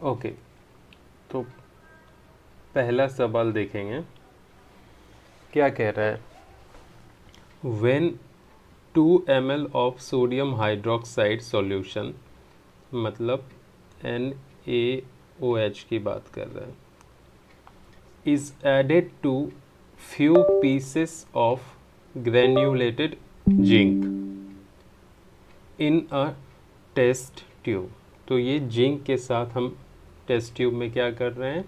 Okay, तो पहला सवाल देखेंगे, क्या कह रहा है। When 2 ml of sodium hydroxide solution, मतलब NaOH की बात कर रहा है, is added to few pieces of granulated zinc in a test tube. तो ये जिंक के साथ हम टेस्ट ट्यूब में क्या कर रहे हैं,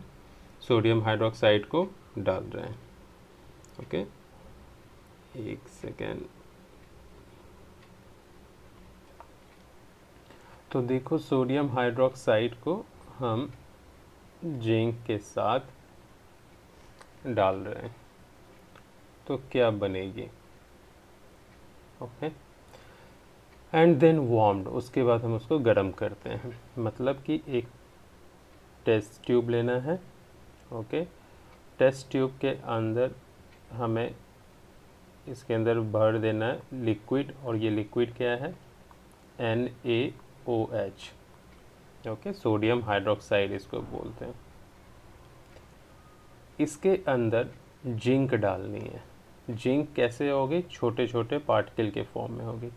सोडियम हाइड्रोक्साइड को डाल रहे हैं। ओके, एक सेकेंड। तो देखो, सोडियम हाइड्रोक्साइड को हम जिंक के साथ डाल रहे हैं, तो क्या बनेगी। ओके, एंड देन वार्म्ड, उसके बाद हम उसको गर्म करते हैं। मतलब कि एक टेस्ट ट्यूब लेना है। ओके, टेस्ट ट्यूब के अंदर हमें इसके अंदर भर देना है लिक्विड, और ये लिक्विड क्या है, NaOH। ओके, सोडियम हाइड्रोक्साइड इसको बोलते हैं। इसके अंदर जिंक डालनी है। जिंक कैसे होगी, छोटे छोटे पार्टिकल के फॉर्म में होगी।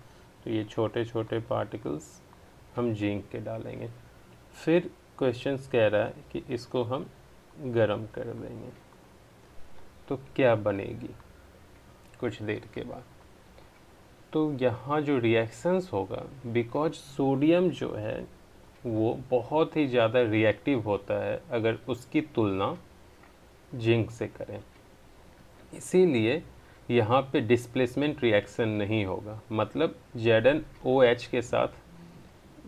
तो ये छोटे छोटे पार्टिकल्स हम जिंक के डालेंगे। फिर क्वेश्चंस कह रहा है कि इसको हम गरम कर देंगे, तो क्या बनेगी कुछ देर के बाद। तो यहाँ जो रिएक्शंस होगा, बिकॉज सोडियम जो है वो बहुत ही ज़्यादा रिएक्टिव होता है अगर उसकी तुलना जिंक से करें, इसीलिए यहाँ पे डिस्प्लेसमेंट रिएक्शन नहीं होगा, मतलब ZnOH के साथ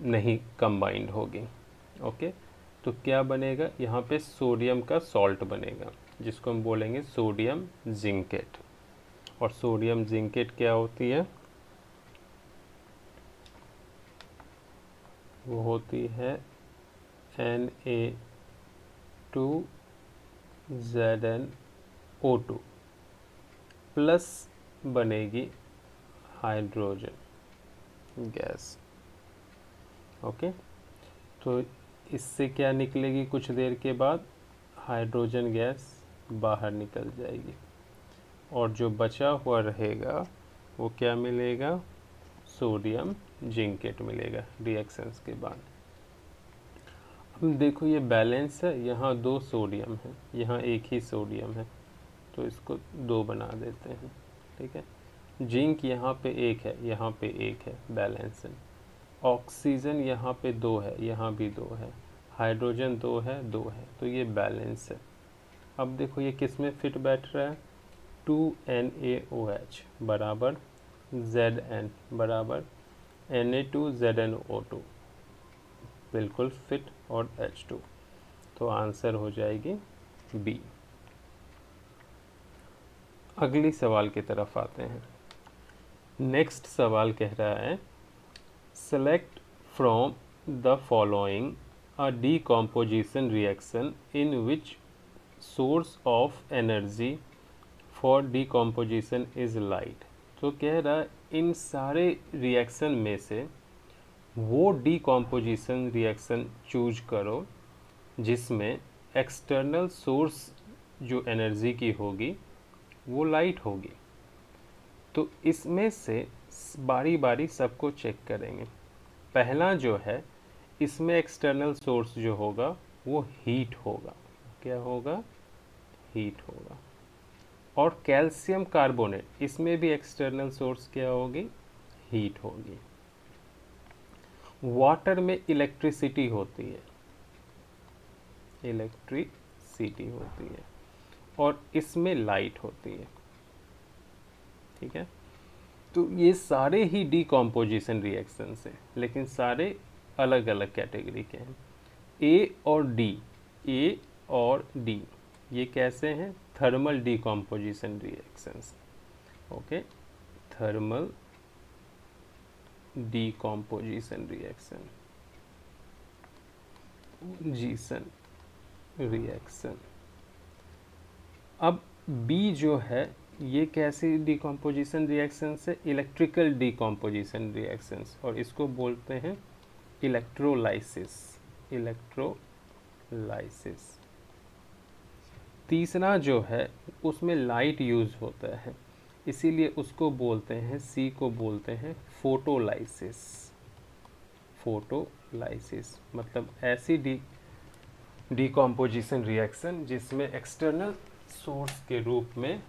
नहीं कंबाइंड होगी। ओके, तो क्या बनेगा, यहाँ पे सोडियम का सॉल्ट बनेगा, जिसको हम बोलेंगे सोडियम जिंकेट। और सोडियम जिंकेट क्या होती है, वो होती है Na2ZnO2 प्लस बनेगी हाइड्रोजन गैस। ओके, तो इससे क्या निकलेगी, कुछ देर के बाद हाइड्रोजन गैस बाहर निकल जाएगी, और जो बचा हुआ रहेगा वो क्या मिलेगा, सोडियम जिंकेट मिलेगा रिएक्शंस के बाद। अब देखो, ये बैलेंस है, यहाँ 2 सोडियम है, यहाँ एक ही सोडियम है, तो इसको 2 बना देते हैं। ठीक है, जिंक यहाँ पे 1 है, यहाँ पे 1 है, बैलेंस है। ऑक्सीजन यहाँ पे 2 है, यहाँ भी 2 है, हाइड्रोजन 2 है, 2 है, तो ये बैलेंस है। अब देखो ये किस में फिट बैठ रहा है, 2NaOH बराबर Zn बराबर Na2ZnO2, बिल्कुल फिट, और H2, तो आंसर हो जाएगी बी। अगली सवाल की तरफ आते हैं। नेक्स्ट सवाल कह रहा है, select from the following a decomposition reaction in which source of energy for decomposition is light. तो कह रहा है इन सारे रिएक्शन में से वो डीकॉम्पोजिशन रिएक्शन चूज करो जिसमें एक्सटर्नल सोर्स जो एनर्जी की होगी वो लाइट होगी। तो इसमें से बारी बारी सबको चेक करेंगे। पहला जो है, इसमें एक्सटर्नल सोर्स जो होगा वो हीट होगा। क्या होगा, हीट होगा। और कैल्शियम कार्बोनेट, इसमें भी एक्सटर्नल सोर्स क्या होगी, हीट होगी। वाटर में इलेक्ट्रिसिटी होती है, इलेक्ट्रिसिटी होती है, और इसमें लाइट होती है। ठीक है, तो ये सारे ही डीकॉम्पोजिशन रिएक्शन हैं, लेकिन सारे अलग अलग कैटेगरी के हैं। ए और डी, ए और डी ये कैसे हैं, thermal decomposition reactions. Okay, thermal decomposition reaction, Jason reaction. अब बी जो है, ये कैसी डीकॉम्पोजिशन रिएक्शन है, इलेक्ट्रिकल डीकॉम्पोजिशन रिएक्शंस, और इसको बोलते हैं इलेक्ट्रोलाइसिस, इलेक्ट्रोलाइसिस। फोटोलाइसिस। तीसरा जो है उसमें लाइट यूज़ होता है, इसीलिए उसको बोलते हैं, सी को बोलते हैं फोटोलाइसिस। फोटोलाइसिस मतलब ऐसी डिकम्पोजिशन रिएक्शन जिसमें एक्सटर्नल सोर्स के रूप में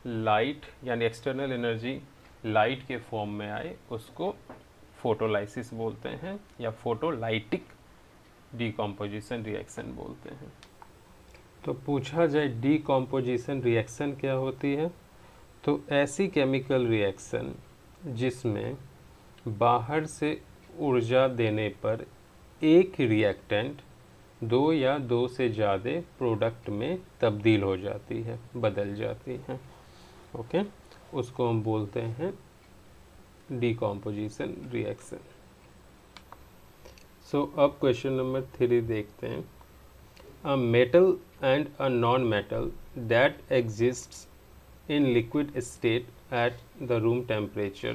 लाइट यानी एक्सटर्नल एनर्जी लाइट के फॉर्म में आए, उसको फोटोलाइसिस बोलते हैं या फोटोलाइटिक डिकम्पोजिशन रिएक्शन बोलते हैं। तो पूछा जाए डिकम्पोजिशन रिएक्शन क्या होती है, तो ऐसी केमिकल रिएक्शन जिसमें बाहर से ऊर्जा देने पर एक रिएक्टेंट दो या दो से ज़्यादा प्रोडक्ट में तब्दील हो जाती है, बदल जाती है। ओके, उसको हम बोलते हैं डिकम्पोजिशन रिएक्शन। सो अब क्वेश्चन नंबर 3 देखते हैं। A metal and a non-metal that exists in liquid state at the room temperature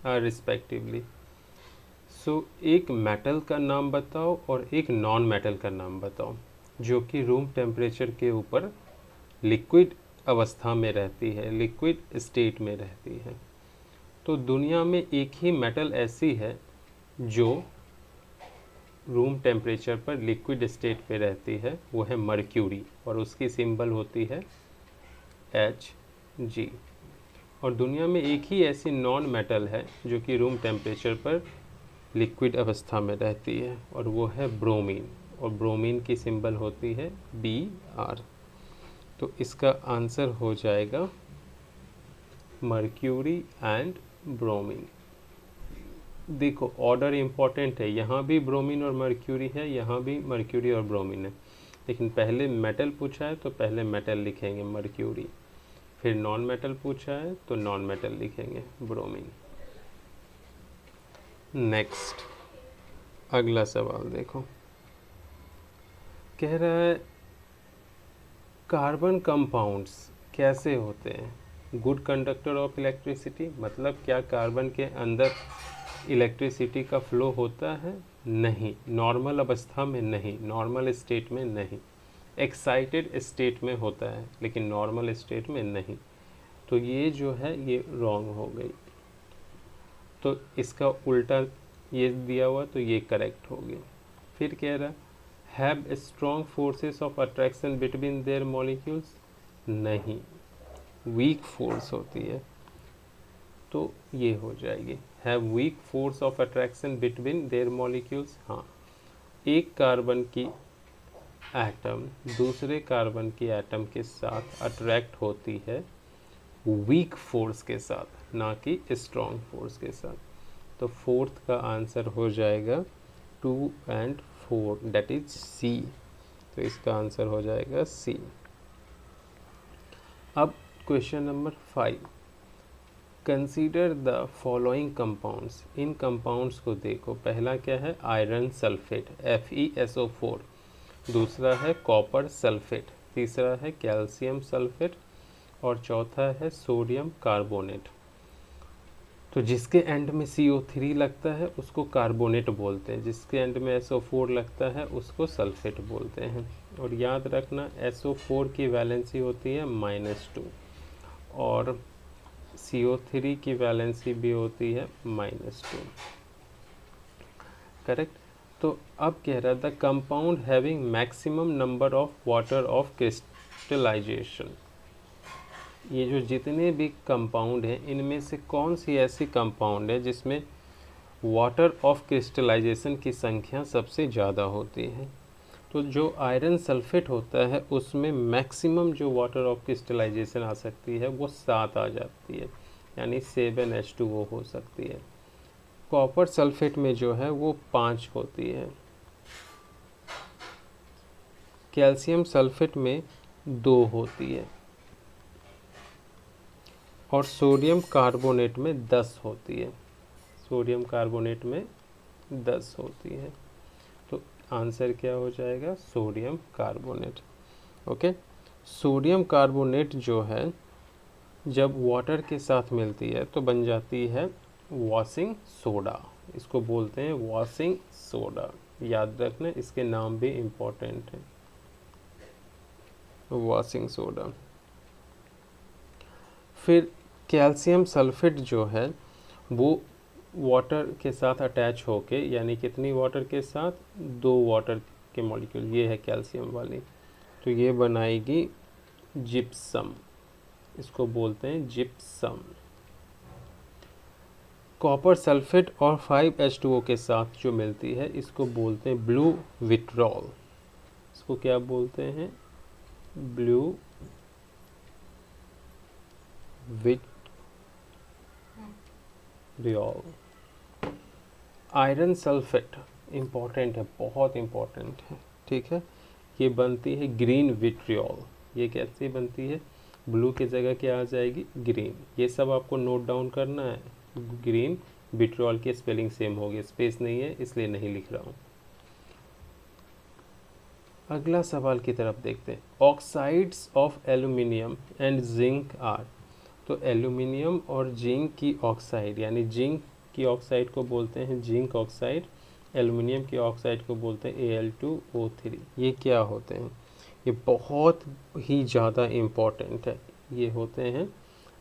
are respectively. So एक मेटल का नाम बताओ और एक नॉन मेटल का नाम बताओ जो कि रूम टेम्परेचर के ऊपर लिक्विड अवस्था में रहती है, लिक्विड स्टेट में रहती है। तो दुनिया में एक ही मेटल ऐसी है जो रूम टेम्परेचर पर लिक्विड स्टेट पे रहती है, वो है मर्क्यूरी, और उसकी सिंबल होती है Hg। और दुनिया में एक ही ऐसी नॉन मेटल है जो कि रूम टेम्परेचर पर लिक्विड अवस्था में रहती है, और वो है ब्रोमीन, और ब्रोमीन की सिंबल होती है Br। तो इसका आंसर हो जाएगा मर्क्यूरी एंड ब्रोमीन। देखो ऑर्डर इम्पॉर्टेंट है, यहाँ भी ब्रोमीन और मर्क्यूरी है, यहाँ भी मर्क्यूरी और ब्रोमीन है, लेकिन पहले मेटल पूछा है तो पहले मेटल लिखेंगे मर्क्यूरी, फिर नॉन मेटल पूछा है तो नॉन मेटल लिखेंगे ब्रोमीन। नेक्स्ट अगला सवाल देखो, कह रहा है कार्बन कंपाउंड्स कैसे होते हैं, गुड कंडक्टर ऑफ इलेक्ट्रिसिटी, मतलब क्या कार्बन के अंदर इलेक्ट्रिसिटी का फ्लो होता है? नहीं, नॉर्मल अवस्था में नहीं, नॉर्मल स्टेट में नहीं, एक्साइटेड स्टेट में होता है लेकिन नॉर्मल स्टेट में नहीं। तो ये जो है ये रॉन्ग हो गई, तो इसका उल्टा ये दिया हुआ तो ये करेक्ट हो गया। फिर कह रहा have strong forces of attraction between their molecules, नहीं, वीक फोर्स होती है, तो ये हो जाएगी have weak force of attraction between their molecules. हाँ, एक कार्बन की एटम दूसरे कार्बन की एटम के साथ अट्रैक्ट होती है वीक फोर्स के साथ, ना कि स्ट्रॉन्ग फोर्स के साथ। तो फोर्थ का आंसर हो जाएगा 2 and 4, दैट इज सी। तो इसका आंसर हो जाएगा सी। अब question number 5, consider the following compounds. In compounds को देखो, पहला क्या है आयरन सल्फेट FeSO4, दूसरा है कॉपर सल्फेट, तीसरा है कैल्शियम सल्फेट, और चौथा है सोडियम कार्बोनेट। तो जिसके एंड में CO3 लगता है उसको कार्बोनेट बोलते हैं, जिसके एंड में SO4 लगता है उसको सल्फेट बोलते हैं। और याद रखना SO4 की वैलेंसी होती है -2 और CO3 की वैलेंसी भी होती है -2, करेक्ट। तो अब कह रहा था compound having maximum number of water of crystallisation. ये जो जितने भी कंपाउंड हैं इनमें से कौन सी ऐसी कंपाउंड है जिसमें वाटर ऑफ क्रिस्टलाइजेशन की संख्या सबसे ज़्यादा होती है? तो जो आयरन सल्फेट होता है उसमें मैक्सिमम जो वाटर ऑफ क्रिस्टलाइजेशन आ सकती है वो 7 आ जाती है, यानी 7H2O हो सकती है। कॉपर सल्फेट में जो है वो 5 होती है, कैल्शियम सल्फेट में 2 होती है, और सोडियम कार्बोनेट में 10 होती है, सोडियम कार्बोनेट में 10 होती है। तो आंसर क्या हो जाएगा sodium carbonate. Okay, sodium carbonate जो है जब वाटर के साथ मिलती है तो बन जाती है वॉशिंग सोडा, इसको बोलते हैं वॉशिंग सोडा। याद रखना, इसके नाम भी इम्पोर्टेंट हैं। Washing soda. फिर कैल्शियम सल्फेट जो है वो वाटर के साथ अटैच होके, यानी कितनी वाटर के साथ, 2 वाटर के मॉलिक्यूल, ये है कैल्शियम वाली, तो ये बनाएगी जिप्सम, इसको बोलते हैं जिप्सम। कॉपर सल्फेट और 5H2O के साथ जो मिलती है इसको बोलते हैं ब्लू विट्रॉल। इसको क्या बोलते हैं? Blue vitriol. Iron sulphate important है, बहुत इम्पॉर्टेंट है, ठीक है। ये बनती है ग्रीन विट्रियोल। ये कैसे बनती है? ब्लू की जगह क्या आ जाएगी? ग्रीन। ये सब आपको नोट डाउन करना है। ग्रीन विट्रियोल की स्पेलिंग सेम होगी, स्पेस नहीं है इसलिए नहीं लिख रहा हूँ। अगला सवाल की तरफ देखते हैं। Oxides of aluminium and zinc are. तो एल्यूमिनियम और जिंक की ऑक्साइड, यानी जिंक की ऑक्साइड को बोलते हैं जिंक ऑक्साइड, एल्यूमिनियम की ऑक्साइड को बोलते हैं Al2O3। ये क्या होते हैं? ये बहुत ही ज़्यादा इम्पॉर्टेंट है। ये होते हैं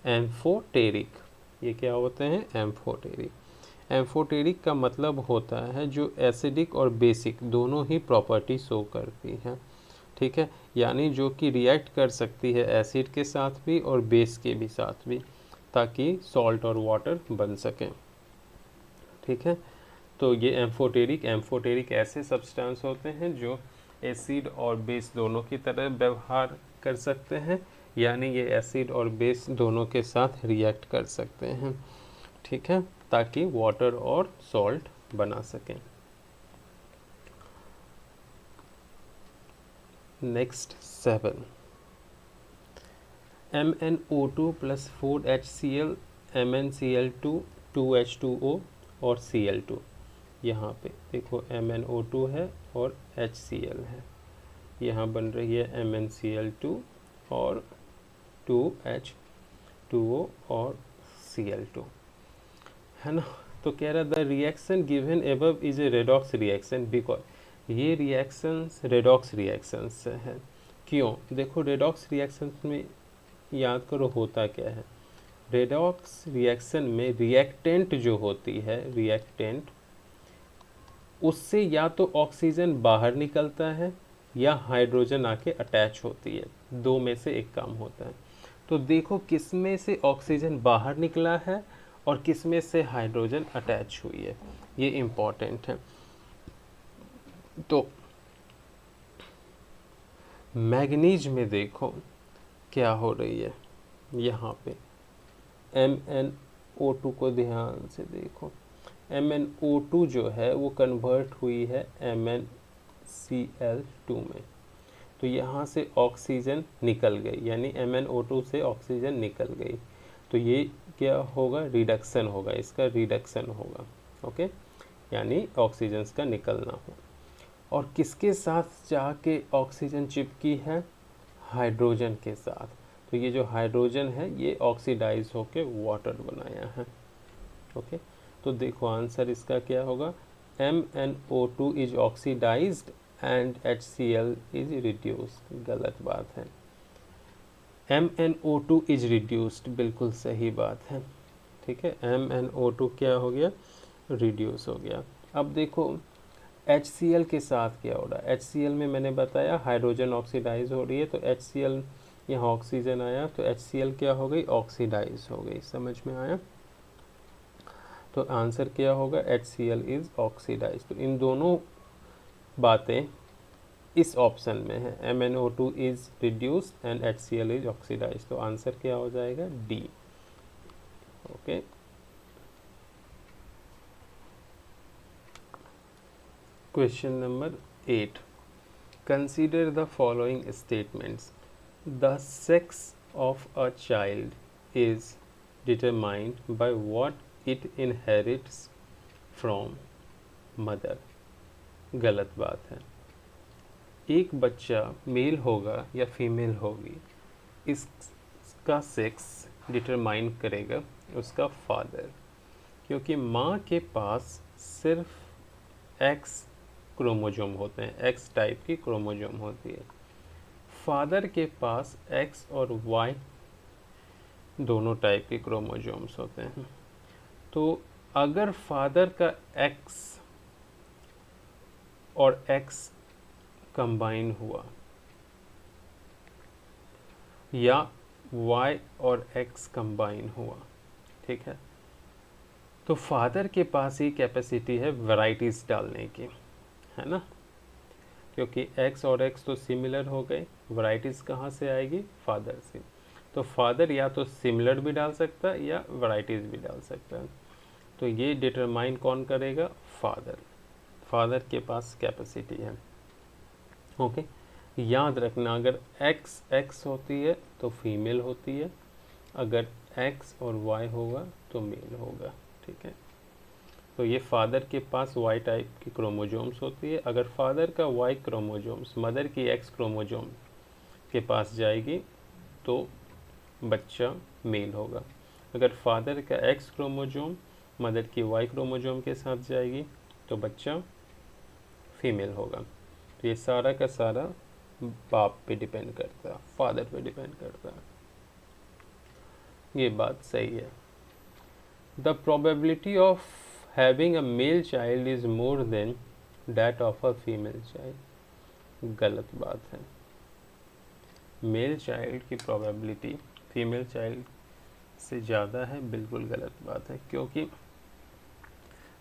एम्फोटेरिक। ये क्या होते हैं? एम्फोटेरिक। एम्फोटेरिक का मतलब होता है जो एसिडिक और बेसिक दोनों ही प्रॉपर्टी शो करती है, ठीक है। यानी जो कि रिएक्ट कर सकती है एसिड के साथ भी और बेस के भी साथ भी, ताकि सॉल्ट और वाटर बन सकें, ठीक है। तो ये एम्फोटेरिक ऐसे सब्सटेंस होते हैं जो एसिड और बेस दोनों की तरह व्यवहार कर सकते हैं, यानी ये एसिड और बेस दोनों के साथ रिएक्ट कर सकते हैं, ठीक है, ताकि वाटर और सॉल्ट बना सकें। Next 7, MnO2 plus 4HCl, MnCl2, 2H2O और Cl2। यहाँ पे देखो MnO2 है और HCl है, यहाँ बन रही है MnCl2 और 2H2O और Cl2, है ना। तो कह रहा the reaction given above is a redox reaction because ये रिएक्शंस रेडॉक्स रिएक्शंस हैं। क्यों? देखो रेडॉक्स रिएक्शंस में याद करो होता क्या है। रेडॉक्स रिएक्शन में रिएक्टेंट जो होती है, रिएक्टेंट उससे या तो ऑक्सीजन बाहर निकलता है या हाइड्रोजन आके अटैच होती है, दो में से एक काम होता है। तो देखो किस में से ऑक्सीजन बाहर निकला है और किस में से हाइड्रोजन अटैच हुई है, ये इम्पॉर्टेंट है। तो मैग्नीज में देखो क्या हो रही है, यहाँ पे MnO2 को ध्यान से देखो। MnO2 जो है वो कन्वर्ट हुई है MnCl2 में, तो यहाँ से ऑक्सीजन निकल गई, यानी MnO2 से ऑक्सीजन निकल गई, तो ये क्या होगा? रिडक्शन होगा, इसका रिडक्शन होगा, ओके, यानी ऑक्सीजन का निकलना हो। और किसके साथ जाके ऑक्सीजन चिपकी है? हाइड्रोजन के साथ। तो ये जो हाइड्रोजन है ये ऑक्सीडाइज होके वाटर बनाया है, ओके। तो देखो आंसर इसका क्या होगा? MnO2 is oxidised and HCl is reduced. गलत बात है, MnO2 इज रिड्यूस्ड, बिल्कुल सही बात है, ठीक है। MnO2 क्या हो गया? रिड्यूस हो गया। अब देखो HCl के साथ क्या हो रहा है? HCl में मैंने बताया हाइड्रोजन ऑक्सीडाइज हो रही है, तो HCl यहाँ ऑक्सीजन आया तो HCl क्या हो गई? ऑक्सीडाइज हो गई। समझ में आया? तो आंसर क्या होगा? HCl is oxidise. तो इन दोनों बातें इस ऑप्शन में है, MnO2 is reduced and HCl is oxidise. तो आंसर क्या हो जाएगा? D, okay. Question number 8, consider the following statements. The sex of a child is determined by what it inherits from mother। गलत बात है। एक बच्चा मेल होगा या फीमेल होगी, इसका सेक्स डिटरमाइन करेगा उसका फादर, क्योंकि माँ के पास सिर्फ एक्स क्रोमोजोम होते हैं, एक्स टाइप की क्रोमोजोम होती है। फादर के पास एक्स और वाई दोनों टाइप के क्रोमोजोम्स होते हैं। तो अगर फादर का एक्स और एक्स कंबाइन हुआ या वाई और एक्स कंबाइन हुआ, ठीक है, तो फादर के पास ही कैपेसिटी है वैराइटीज़ डालने की, है ना, क्योंकि एक्स और एक्स तो सिमिलर हो गए, वैराइटीज़ कहाँ से आएगी, फादर से। तो फादर या तो सिमिलर भी डाल सकता है या वैराइटीज़ भी डाल सकता है। तो ये डिटरमाइन कौन करेगा, फादर। फादर के पास कैपेसिटी है। ओके, याद रखना अगर एक्स एक्स होती है तो फीमेल होती है, अगर एक्स और वाई होगा तो मेल होगा, ठीक है। तो ये फादर के पास वाई टाइप की क्रोमोजोम्स होती है। अगर फादर का वाई क्रोमोजोम्स मदर की एक्स क्रोमोजोम के पास जाएगी तो बच्चा मेल होगा। अगर फादर का एक्स क्रोमोजोम मदर की वाई क्रोमोजोम के साथ जाएगी तो बच्चा फीमेल होगा। तो ये सारा का सारा बाप पे डिपेंड करता है, फादर पे डिपेंड करता है। ये बात सही है। The probability of having a male child is more than that of a female child. गलत बात है। मेल चाइल्ड की प्रोबेबिलिटी फीमेल चाइल्ड से ज़्यादा है, बिल्कुल गलत बात है, क्योंकि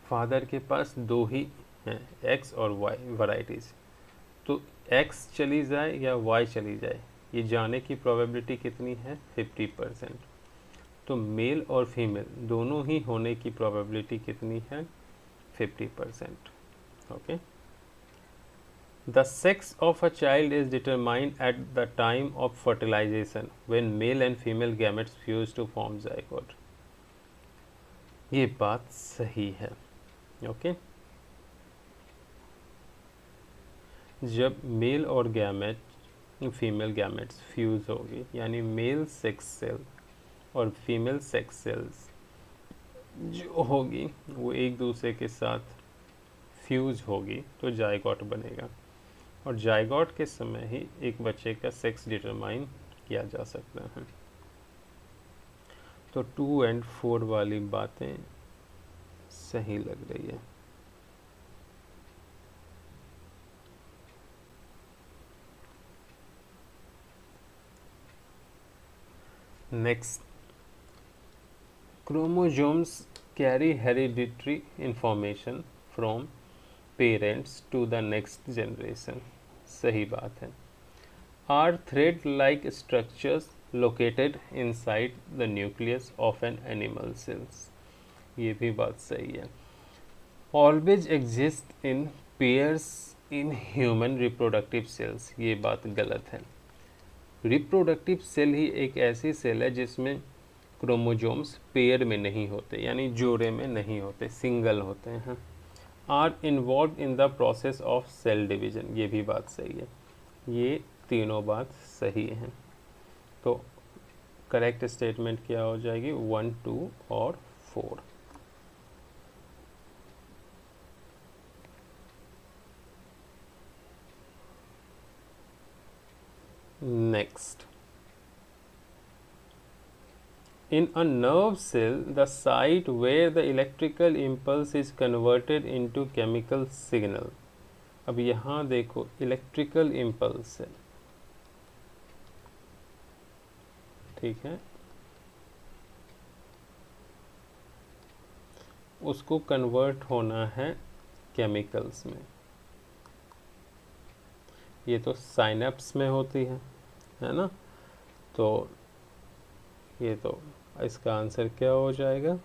फादर के पास दो ही हैं, एक्स और वाई वैराइटीज़। तो एक्स चली जाए या वाई चली जाए, ये जाने की प्रोबेबिलिटी कितनी है, 50%। तो मेल और फीमेल दोनों ही होने की प्रोबेबिलिटी कितनी है, 50%। Okay. The sex of a child is determined at the time of fertilisation when male and female gametes fuse to form zygote. ये बात सही है। ओके। जब मेल और गैमेट फीमेल गैमेट्स फ्यूज होगी, यानी मेल सेक्स सेल और female sex cells जो होगी वो एक दूसरे के साथ फ्यूज होगी तो जाइगोट बनेगा, और जाइगोट के समय ही एक बच्चे का सेक्स डिटरमाइन किया जा सकता है। तो 2 और 4 वाली बातें सही लग रही है। Next, chromosomes carry hereditary information from parents to the next generation। सही बात है। Are thread-like structures located inside the nucleus of an animal cells। ये भी बात सही है। Always exist in pairs in human reproductive cells। ये बात गलत है। रिप्रोडक्टिव सेल ही एक ऐसी सेल है जिसमें क्रोमोजोम्स पेयर में नहीं होते, यानी जोड़े में नहीं होते, सिंगल होते हैं। Are involve in the process of cell division. ये भी बात सही है। ये तीनों बात सही हैं। तो करेक्ट स्टेटमेंट क्या हो जाएगी, 1, 2 और 4। Next, in a nerve cell, the site where the electrical impulse is converted into chemical signal। अब यहाँ देखो इलेक्ट्रिकल इम्पल्स है, ठीक है, उसको कन्वर्ट होना है केमिकल्स में। ये तो साइनेप्स में होती है ना। तो ये तो इसका आंसर क्या हो जाएगा,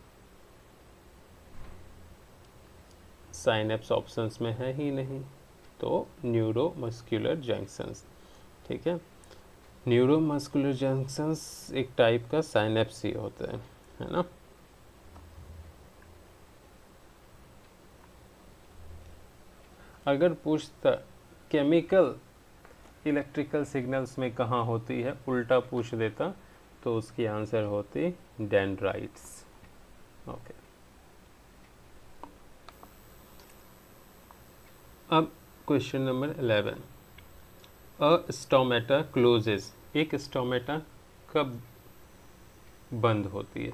साइनेप्स ऑप्शंस में है ही नहीं, तो न्यूरोमस्कुलर जंक्शंस, ठीक है। न्यूरोमस्कुलर जंक्शंस एक टाइप का साइनेप्स ही होता है ना। अगर पूछता केमिकल इलेक्ट्रिकल सिग्नल्स में कहाँ होती है, उल्टा पूछ देता, तो उसकी आंसर होती डेंड्राइट्स। ओके। अब क्वेश्चन नंबर 11, अ स्टोमेटा क्लोजेस, एक स्टोमेटा कब बंद होती है?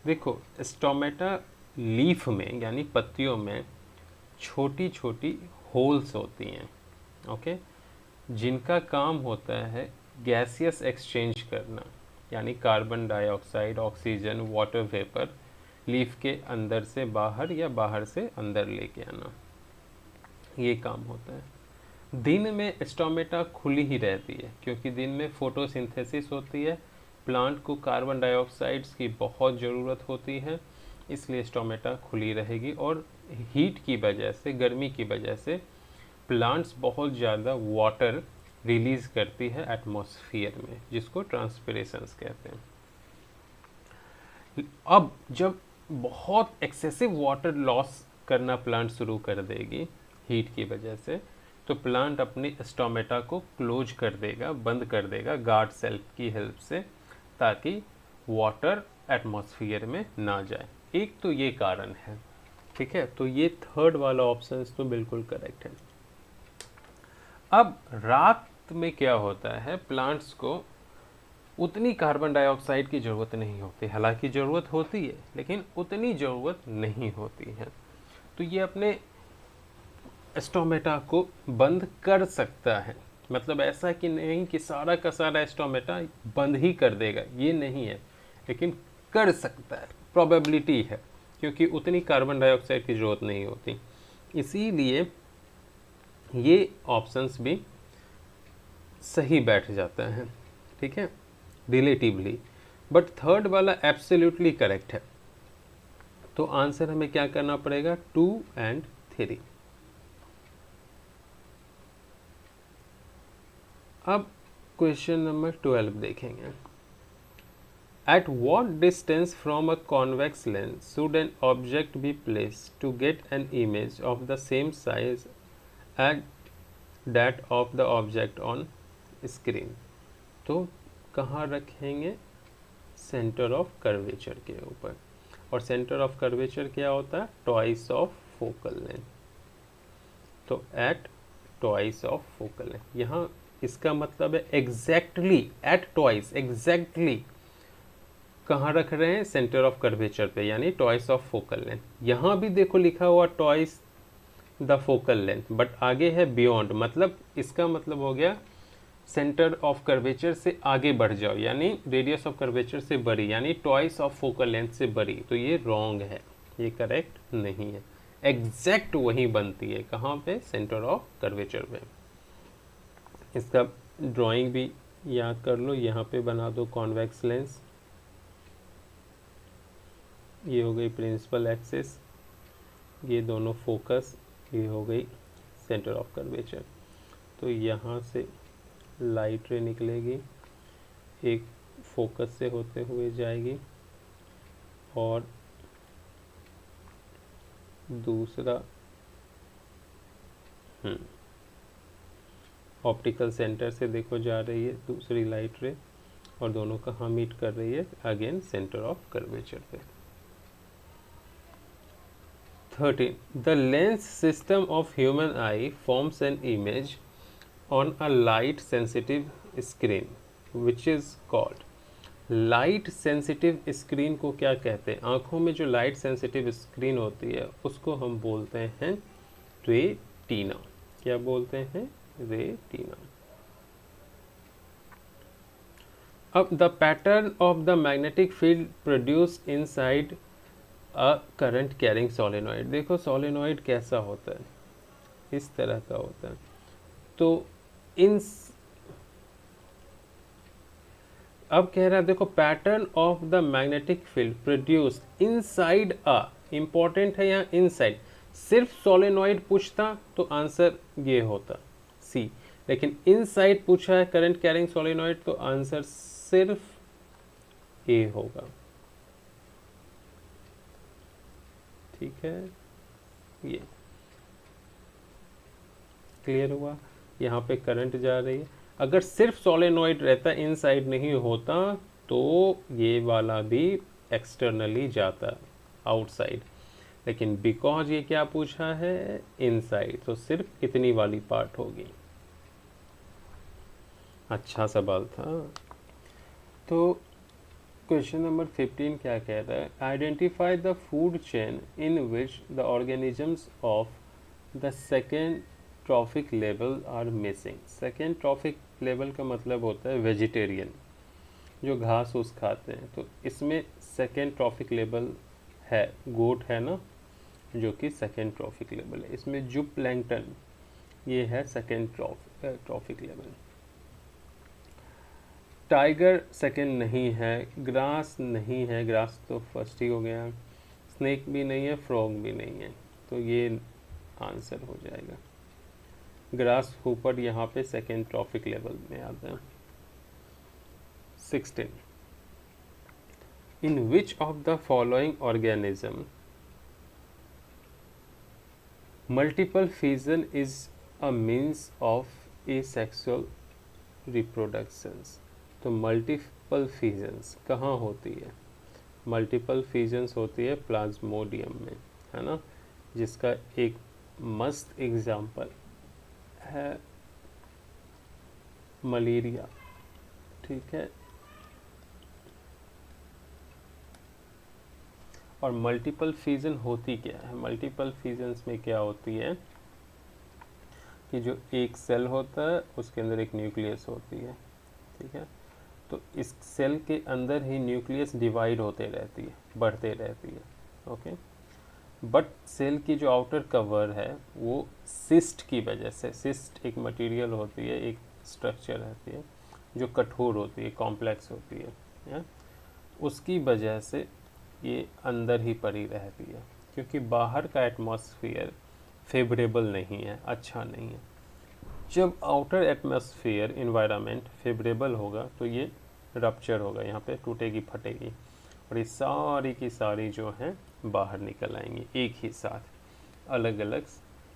देखो, स्टोमेटा लीफ में यानी पत्तियों में छोटी छोटी होल्स होती हैं, ओके, जिनका काम होता है गैसियस एक्सचेंज करना, यानी carbon dioxide, oxygen, water vapour leaf के अंदर से बाहर या बाहर से अंदर लेके आना, ये काम होता है। दिन में स्टोमेटा खुली ही रहती है क्योंकि दिन में फोटोसिंथेसिस होती है, प्लांट को कार्बन डाइऑक्साइड्स की बहुत ज़रूरत होती है, इसलिए स्टोमेटा खुली रहेगी। और हीट की वजह से, गर्मी की वजह से प्लांट्स बहुत ज़्यादा वाटर रिलीज करती है एटमॉस्फेयर में, जिसको ट्रांसपिरेशंस कहते हैं। अब जब बहुत एक्सेसिव वाटर लॉस करना प्लांट शुरू कर देगी हीट की वजह से, तो प्लांट अपने स्टोमेटा को क्लोज कर देगा, बंद कर देगा गार्ड सेल की हेल्प से, ताकि वाटर एटमॉस्फेयर में ना जाए। एक तो ये कारण है, ठीक है, तो ये थर्ड वाला ऑप्शन तो बिल्कुल करेक्ट है। अब रात में क्या होता है, प्लांट्स को उतनी कार्बन डाइऑक्साइड की ज़रूरत नहीं होती, हालांकि ज़रूरत होती है लेकिन उतनी ज़रूरत नहीं होती है, तो ये अपने स्टोमेटा को बंद कर सकता है। मतलब ऐसा कि नहीं कि सारा का सारा स्टोमेटा बंद ही कर देगा, ये नहीं है, लेकिन कर सकता है, प्रोबेबिलिटी है, क्योंकि उतनी कार्बन डाइऑक्साइड की ज़रूरत नहीं होती। इसीलिए ये ऑप्शंस भी सही बैठ जाता है, ठीक है, रिलेटिवली। बट थर्ड वाला एब्सोल्युटली करेक्ट है, तो आंसर हमें क्या करना पड़ेगा, 2 और 3। अब क्वेश्चन नंबर 12 देखेंगे। At what distance from a convex lens should an object be placed to get an image of the same size at that of the object on screen? तो कहाँ रखेंगे, सेंटर ऑफ कर्वेचर के ऊपर। और centre of curvature क्या होता है, twice of focal length. तो at twice of focal length, यहाँ इसका मतलब है एग्जैक्टली एट ट्वाइस, एग्जैक्टली कहाँ रख रहे हैं, सेंटर ऑफ कर्वेचर पे, यानी ट्वाइस ऑफ फोकल लेंथ। यहाँ भी देखो लिखा हुआ twice the focal length, but आगे है बियॉन्ड, मतलब इसका मतलब हो गया सेंटर ऑफ कर्वेचर से आगे बढ़ जाओ, यानी रेडियस ऑफ कर्वेचर से बड़ी, यानी ट्वाइस ऑफ फोकल लेंथ से बड़ी। तो ये रॉन्ग है, ये करेक्ट नहीं है। एग्जैक्ट वही बनती है, कहाँ पे, सेंटर ऑफ कर्वेचर पे। इसका ड्राइंग भी याद कर लो, यहाँ पे बना दो कॉन्वेक्स लेंस, ये हो गई प्रिंसिपल एक्सिस, ये दोनों फोकस, ये हो गई सेंटर ऑफ कर्वेचर। तो यहाँ से लाइट रे निकलेगी, एक फोकस से होते हुए जाएगी और दूसरा ऑप्टिकल सेंटर से देखो जा रही है दूसरी लाइट रे, और दोनों कहाँ मीट कर रही है, अगेन सेंटर ऑफ कर्वेचर पे। 13. The lens system of human eye forms an image on a light sensitive screen which is called, light sensitive screen को क्या कहते हैं, आंखों में जो लाइट सेंसिटिव स्क्रीन होती है उसको हम बोलते हैं रेटिना। क्या बोलते हैं, रेटिना। अब the pattern of the magnetic field produced inside a current carrying solenoid. देखो सोलेनॉइड कैसा होता है, इस तरह का होता है। तो इन अब कह रहा है देखो, pattern of the magnetic field produced inside a, important है यहाँ इनसाइड। सिर्फ सोलेनॉइड पूछता तो आंसर ये होता सी, लेकिन इनसाइड पूछा है करंट कैरिंग सोलेनॉइड, तो आंसर सिर्फ ए होगा, ठीक है। ये क्लियर हुआ, यहाँ पे करंट जा रही है। अगर सिर्फ सोलेनॉइड रहता, इनसाइड नहीं होता, तो ये वाला भी एक्सटर्नली जाता, आउटसाइड, लेकिन बिकॉज ये क्या पूछा है, इनसाइड, तो सिर्फ इतनी वाली पार्ट होगी। अच्छा सवाल था। तो क्वेश्चन नंबर 15 क्या कह रहा है? Identify the food chain in which the organisms of the second trophic level are missing. Second trophic level का मतलब होता है वेजिटेरियन, जो घास फूस खाते हैं। तो इसमें सेकेंड ट्रॉफिक लेवल है, गोट है ना, जो कि सेकेंड ट्रॉफिक लेवल है। इसमें जू प्लैंकटन, ये है second trophic level. Tiger second नहीं है, ग्रास नहीं है, ग्रास तो फर्स्ट ही हो गया, स्नेक भी नहीं है, फ्रॉग भी नहीं है, तो ये आंसर हो जाएगा। ग्रास हुपर यहाँ पे सेकेंड ट्रॉफिक लेवल में आता है। 16. In which of the following organism multiple fission is a means of asexual reproductions? तो मल्टीपल फिजन्स कहाँ होती है? मल्टीपल फिजन्स होती है प्लाज्मोडियम में, है ना, जिसका एक मस्त एग्जाम्पल है मलेरिया। ठीक है, और मल्टीपल फिजन होती क्या है? मल्टीपल फिजन्स में क्या होती है कि जो एक सेल होता है उसके अंदर एक न्यूक्लियस होती है। ठीक है, तो इस सेल के अंदर ही न्यूक्लियस डिवाइड होते रहती है, बढ़ते रहती है। ओके, बट सेल की जो आउटर कवर है वो सिस्ट की वजह से, सिस्ट एक मटेरियल होती है, एक स्ट्रक्चर रहती है जो कठोर होती है, कॉम्प्लेक्स होती है, उसकी वजह से ये अंदर ही पड़ी रहती है, क्योंकि बाहर का एटमॉस्फेयर फेवरेबल नहीं है, अच्छा नहीं है। जब आउटर एटमॉस्फेयर इन्वायरमेंट फेवरेबल होगा तो ये रप्चर होगा, यहाँ पे टूटेगी, फटेगी, और ये सारी की सारी जो हैं बाहर निकल आएंगी एक ही साथ, अलग अलग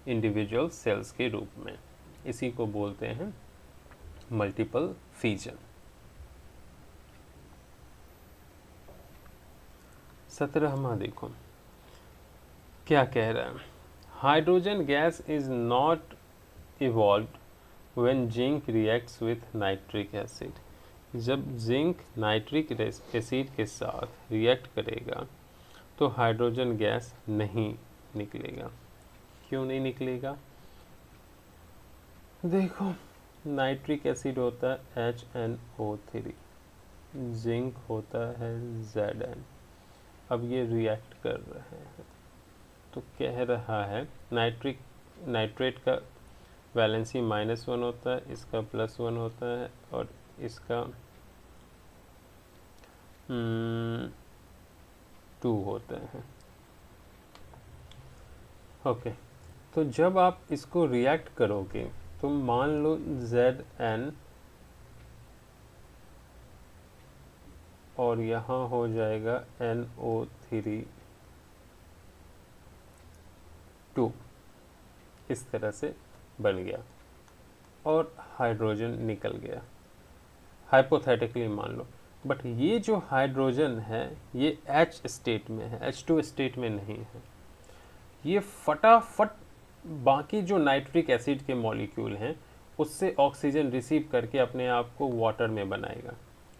इंडिविजुअल सेल्स के रूप में। इसी को बोलते हैं मल्टीपल फिजन। 17वां देखो क्या कह रहा है। Hydrogen gas is not evolve when zinc reacts with nitric acid. जब जिंक नाइट्रिक एसिड के साथ रिएक्ट करेगा तो हाइड्रोजन गैस नहीं निकलेगा। क्यों नहीं निकलेगा? देखो, नाइट्रिक एसिड होता है HNO3, जिंक होता है Zn। अब ये रिएक्ट कर रहे हैं तो कह रहा है नाइट्रेट का वैलेंसी -1 होता है, इसका +1 होता है, और इसका 2 होता है। ओके, तो जब आप इसको रिएक्ट करोगे तो मान लो Zn और यहाँ हो जाएगा NO3 2, इस तरह से बन गया और हाइड्रोजन निकल गया, हाइपोथेटिकली मान लो। बट ये जो हाइड्रोजन है ये H स्टेट में है, H2 स्टेट में नहीं है। ये फटाफट बाकी जो नाइट्रिक एसिड के मॉलिक्यूल हैं उससे ऑक्सीजन रिसीव करके अपने आप को वाटर में बनाएगा।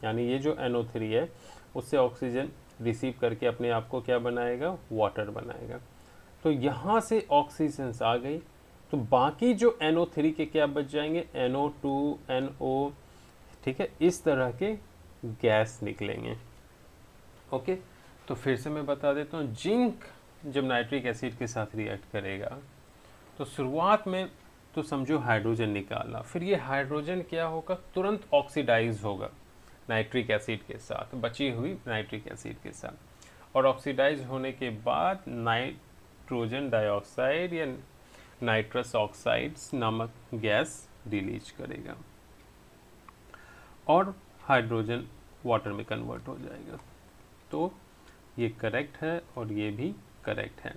यानी ये जो NO3 है उससे ऑक्सीजन रिसीव करके अपने आप को क्या बनाएगा? वाटर बनाएगा। तो यहाँ से ऑक्सीजन आ गई तो बाकी जो NO3 के क्या बच जाएंगे? NO2, NO, ठीक है, इस तरह के गैस निकलेंगे। ओके, तो फिर से मैं बता देता हूँ, जिंक जब नाइट्रिक एसिड के साथ रिएक्ट करेगा तो शुरुआत में तो समझो हाइड्रोजन निकाला, फिर ये हाइड्रोजन क्या होगा? तुरंत ऑक्सीडाइज होगा नाइट्रिक एसिड के साथ, बची हुई नाइट्रिक एसिड के साथ, और ऑक्सीडाइज होने के बाद नाइट्रोजन डाइऑक्साइड या नाइट्रस ऑक्साइड्स नामक गैस रिलीज करेगा और हाइड्रोजन वाटर में कन्वर्ट हो जाएगा। तो ये करेक्ट है और ये भी करेक्ट है,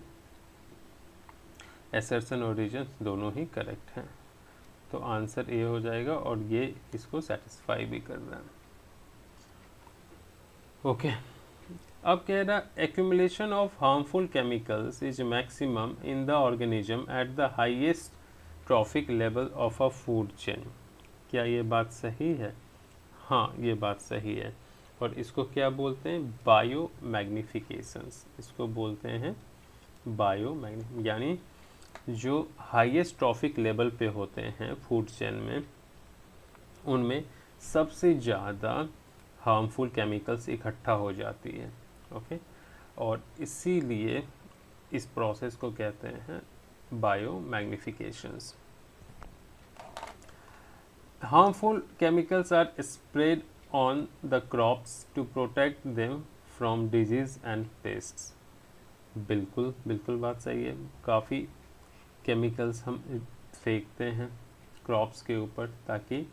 एसर्शन और रीजन दोनों ही करेक्ट हैं। तो आंसर ए हो जाएगा और ये इसको सेटिस्फाई भी कर रहा है। ओके, अब कह रहा accumulation of harmful chemicals is maximum in the organism at the highest trophic level of a food chain. क्या ये बात सही है? हाँ, ये बात सही है। और इसको क्या बोलते हैं? बायो मैग्निफिकेशंस, इसको बोलते हैं बायो मैग्नि, यानी जो हाईएस्ट ट्रॉफिक लेवल पे होते हैं फूड चेन में, उनमें सबसे ज़्यादा हार्मफुल केमिकल्स इकट्ठा हो जाती है। ओके, और इसीलिए इस प्रोसेस को कहते हैं bio मैग्निफिकेशंस। Harmful chemicals are sprayed on the crops to protect them from disease and pests. बिल्कुल बिल्कुल बात सही है। काफ़ी केमिकल्स हम फेंकते हैं क्रॉप्स के ऊपर ताकि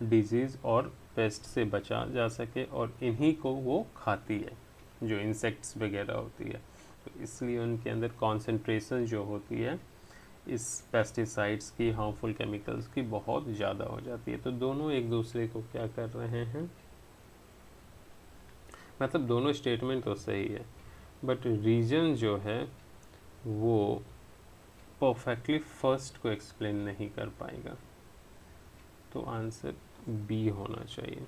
डिजीज़ और पेस्ट से बचा जा सके, और इन्हीं को वो खाती है, जो इंसेक्ट्स वगैरह होती है। तो इसलिए उनके अंदर कॉन्सेंट्रेशन जो होती है इस पेस्टिसाइड्स की, हार्मफुल केमिकल्स की, बहुत ज़्यादा हो जाती है। तो दोनों एक दूसरे को क्या कर रहे हैं, मतलब दोनों स्टेटमेंट तो सही है, बट रीजन जो है वो परफेक्टली फर्स्ट को एक्सप्लेन नहीं कर पाएगा। तो आंसर बी होना चाहिए।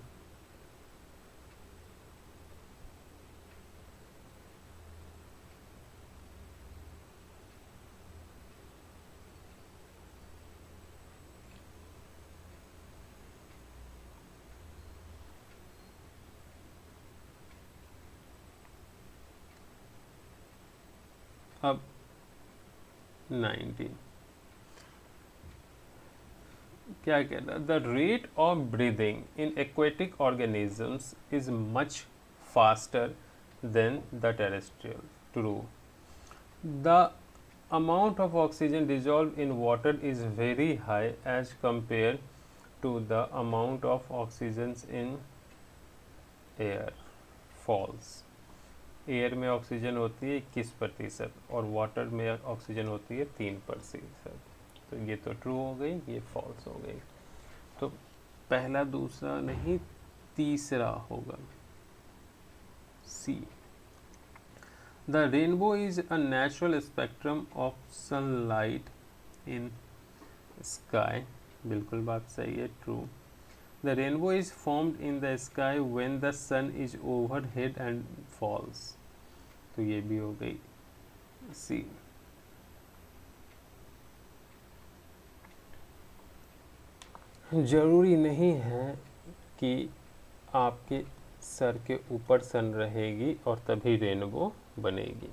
अब 19 क्या कह रहा है? The rate of breathing in aquatic organisms is much faster than the terrestrial. True. The amount of oxygen dissolved in water is very high as compared to the amount of oxygen in air. False. Air में oxygen होती है 21% और water में oxygen होती है 3%। तो ये तो ट्रू हो गई, ये फॉल्स हो गई। तो पहला दूसरा नहीं, तीसरा होगा सी। The rainbow is a natural spectrum of sunlight in sky. बिल्कुल बात सही है, true. The rainbow is formed in the sky when the sun is overhead and falls. तो ये भी हो गई सी। जरूरी नहीं है कि आपके सर के ऊपर सन रहेगी और तभी रेनबो बनेगी।